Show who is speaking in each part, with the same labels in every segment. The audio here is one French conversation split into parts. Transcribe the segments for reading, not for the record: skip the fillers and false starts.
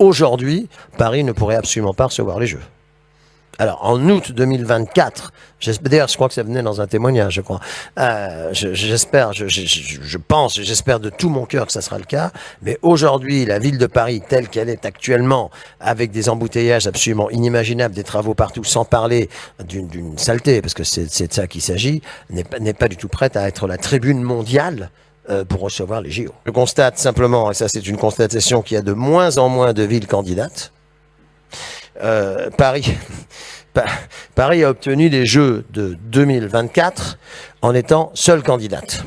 Speaker 1: aujourd'hui, Paris ne pourrait absolument pas recevoir les Jeux. Alors, en août 2024, d'ailleurs, je crois que ça venait dans un témoignage, je crois. J'espère, je pense, j'espère de tout mon cœur que ça sera le cas. Mais aujourd'hui, la ville de Paris, telle qu'elle est actuellement, avec des embouteillages absolument inimaginables, des travaux partout, sans parler d'une saleté, parce que c'est de ça qu'il s'agit, n'est pas du tout prête à être la tribune mondiale pour recevoir les JO. Je constate simplement, et ça c'est une constatation, qu'il y a de moins en moins de villes candidates. Paris a obtenu les Jeux de 2024 en étant seule candidate.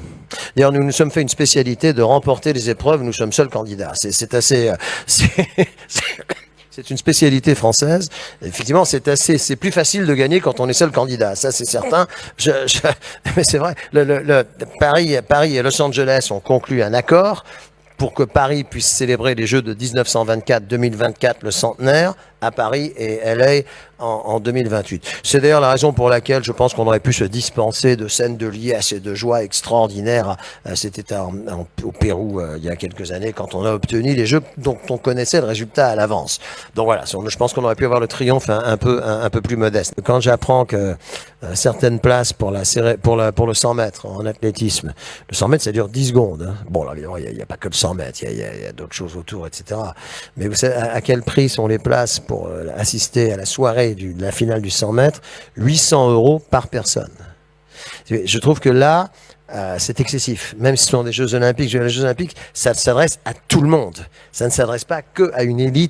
Speaker 1: D'ailleurs, nous nous sommes fait une spécialité de remporter les épreuves, nous sommes seuls candidats. C'est assez... C'est une spécialité française. Effectivement, c'est plus facile de gagner quand on est seul candidat. Ça, c'est certain. Mais c'est vrai. Paris et Los Angeles ont conclu un accord pour que Paris puisse célébrer les Jeux de 1924-2024, le centenaire, à Paris et LA en 2028. C'est d'ailleurs la raison pour laquelle je pense qu'on aurait pu se dispenser de scènes de liesse et de joie extraordinaires. C'était au Pérou il y a quelques années quand on a obtenu les Jeux dont on connaissait le résultat à l'avance. Donc voilà, je pense qu'on aurait pu avoir le triomphe un peu plus modeste. Quand j'apprends que certaines places pour le 100 mètres en athlétisme, le 100 mètres ça dure 10 secondes. Hein. Bon, là, évidemment, il n'y a pas que le 100 mètres, il y a d'autres choses autour, etc. Mais vous savez à quel prix sont les places pour assister à la soirée de la finale du 100 mètres, 800 € par personne. Je trouve que là, c'est excessif. Même si ce sont des Jeux Olympiques, les Jeux Olympiques, ça s'adresse à tout le monde. Ça ne s'adresse pas qu'à une élite